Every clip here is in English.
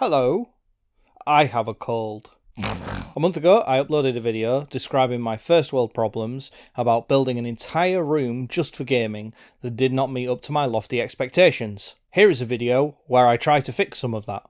Hello, I have a cold. A month ago, I uploaded a video describing my first world problems about building an entire room just for gaming that did not meet up to my lofty expectations. Here is a video where I try to fix some of that.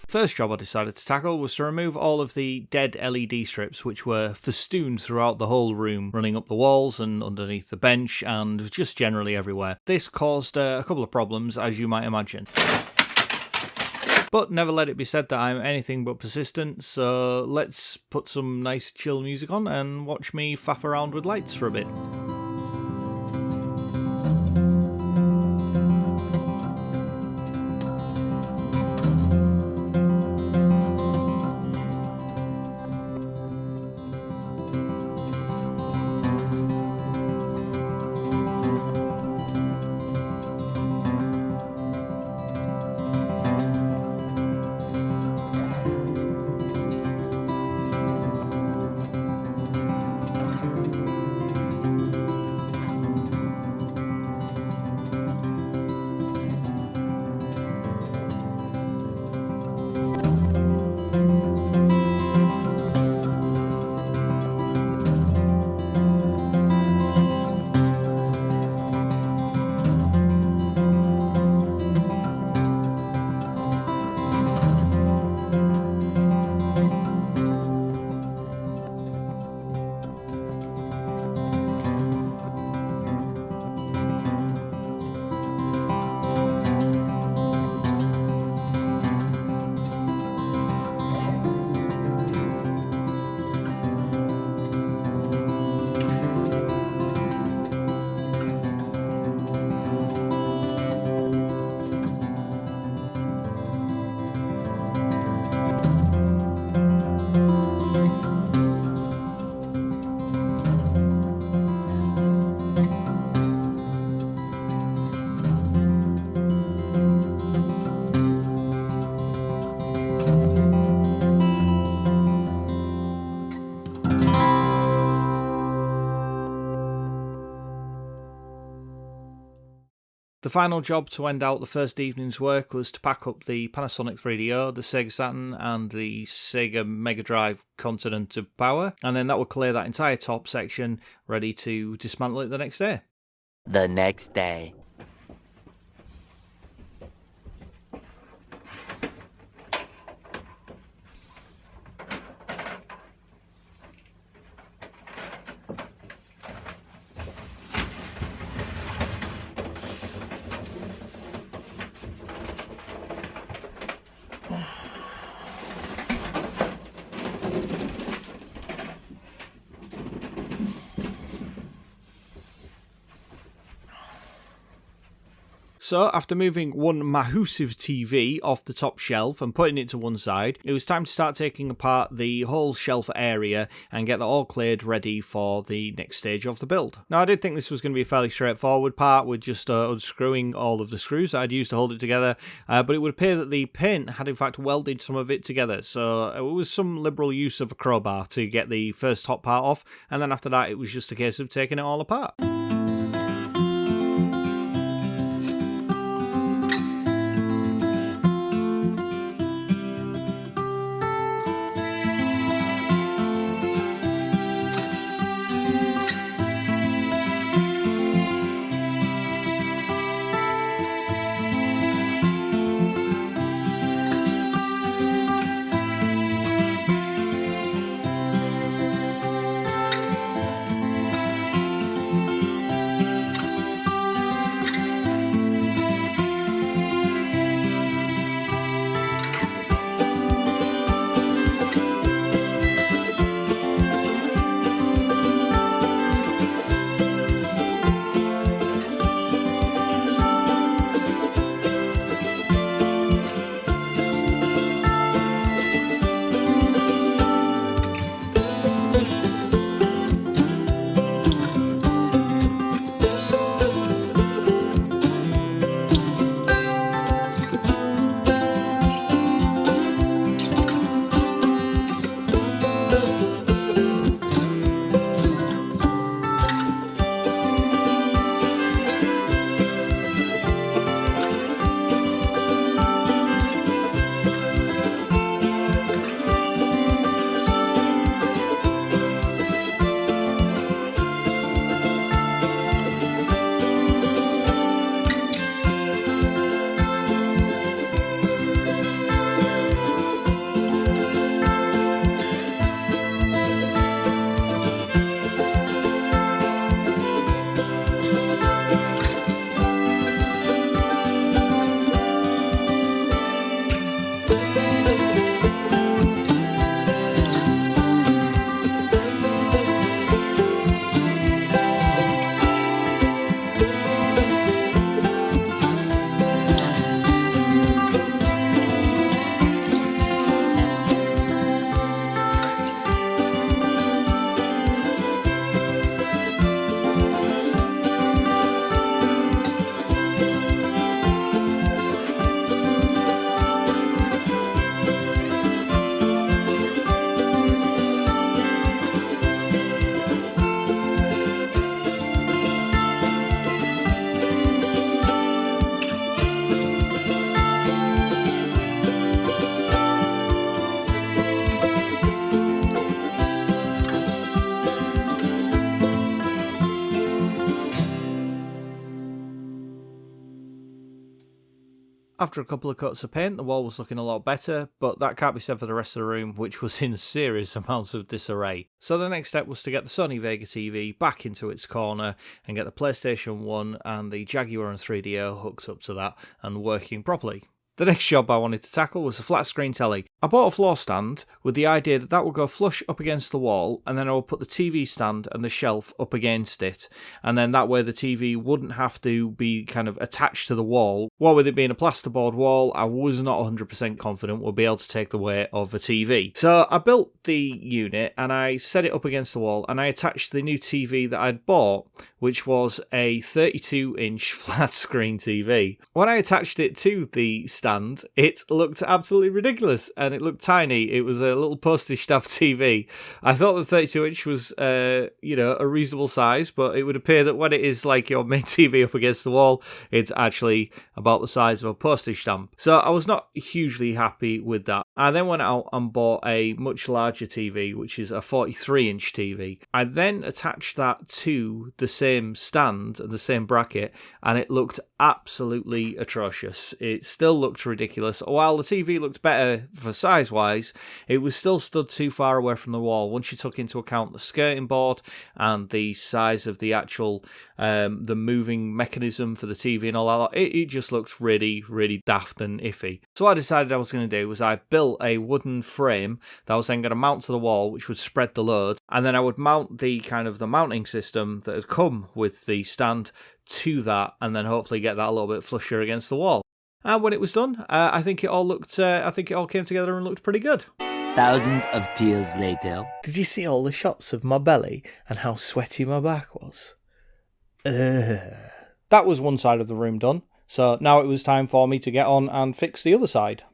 First job I decided to tackle was to remove all of the dead LED strips which were festooned throughout the whole room, running up the walls and underneath the bench and just generally everywhere. This caused a couple of problems, as you might imagine. But never let it be said that I'm anything but persistent, so let's put some nice chill music on and watch me faff around with lights for a bit. The final job to end out the first evening's work was to pack up the Panasonic 3DO, the Sega Saturn and the Sega Mega Drive Continent of Power, and then that would clear that entire top section, ready to dismantle it the next day. The next day. So, after moving one massive TV off the top shelf and putting it to one side, it was time to start taking apart the whole shelf area and get that all cleared ready for the next stage of the build. Now, I did think this was going to be a fairly straightforward part with just unscrewing all of the screws that I'd used to hold it together, but it would appear that the paint had in fact welded some of it together, so it was some liberal use of a crowbar to get the first top part off, and then after that it was just a case of taking it all apart. After a couple of coats of paint, the wall was looking a lot better, but that can't be said for the rest of the room, which was in serious amounts of disarray. So the next step was to get the Sony Vega TV back into its corner and get the PlayStation 1 and the Jaguar and 3DO hooked up to that and working properly. The next job I wanted to tackle was a flat screen telly. I bought a floor stand with the idea that that would go flush up against the wall, and then I would put the TV stand and the shelf up against it, and then that way the TV wouldn't have to be kind of attached to the wall. What with it being a plasterboard wall, I was not 100% confident would be able to take the weight of a TV. So I built the unit and I set it up against the wall, and I attached the new TV that I'd bought, which was a 32-inch flat screen TV. When I attached it to the stand, it looked absolutely ridiculous and it looked tiny. It was a little postage stamp TV. I thought the 32-inch was, a reasonable size, but it would appear that when it is like your main TV up against the wall, it's actually about the size of a postage stamp. So I was not hugely happy with that. I then went out and bought a much larger TV, which is a 43-inch TV. I then attached that to the same stand and the same bracket, and it looked absolutely atrocious. It still looked ridiculous. While the TV looked better for size-wise, it was still stood too far away from the wall. Once you took into account the skirting board and the size of the actual the moving mechanism for the TV and all that, it just looked really, really daft and iffy. So what I decided I was going to do was I built a wooden frame that I was then going to mount to the wall, which would spread the load, and then I would mount the mounting system that had come with the stand to that, and then hopefully get that a little bit flusher against the wall. And when it was done, I think it all came together and looked pretty good. Thousands of tears later. Did you see all the shots of my belly and how sweaty my back was? That was one side of the room done, so now it was time for me to get on and fix the other side.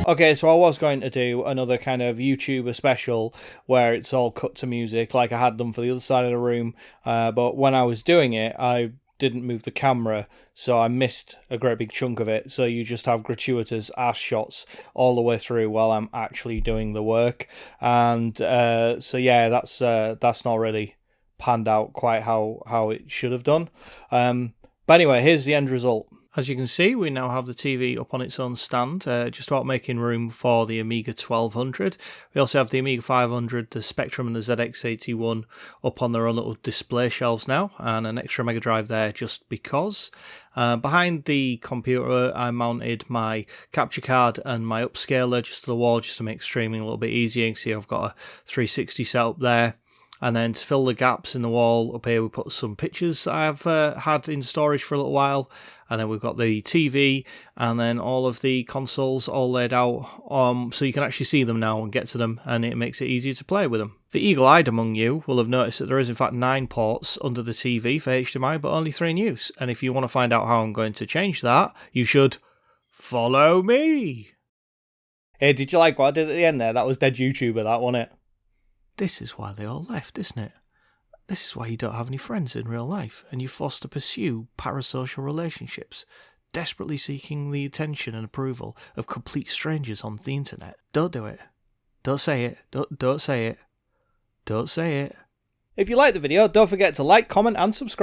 Okay, so I was going to do another kind of YouTuber special where it's all cut to music like I had done for the other side of the room, but when I was doing it, I didn't move the camera, so I missed a great big chunk of it, so you just have gratuitous ass shots all the way through while I'm actually doing the work, and so yeah, that's not really panned out quite how it should have done. But anyway, here's the end result. As you can see, we now have the TV up on its own stand, just about making room for the Amiga 1200. We also have the Amiga 500, the Spectrum and the ZX81 up on their own little display shelves now, and an extra Mega Drive there just because. Behind the computer, I mounted my capture card and my upscaler just to the wall, just to make streaming a little bit easier. You can see I've got a 360 set up there. And then to fill the gaps in the wall up here, we put some pictures that I've had in storage for a little while. And then we've got the TV and then all of the consoles all laid out so you can actually see them now and get to them, and it makes it easier to play with them. The eagle-eyed among you will have noticed that there is in fact 9 ports under the TV for HDMI, but only 3 in use. And if you want to find out how I'm going to change that, you should follow me. Hey, did you like what I did at the end there? That was dead YouTuber, that, wasn't it? This is why they all left, isn't it? This is why you don't have any friends in real life, and you're forced to pursue parasocial relationships, desperately seeking the attention and approval of complete strangers on the internet. Don't do it. Don't say it. Don't say it. Don't say it. If you liked the video, don't forget to like, comment, and subscribe.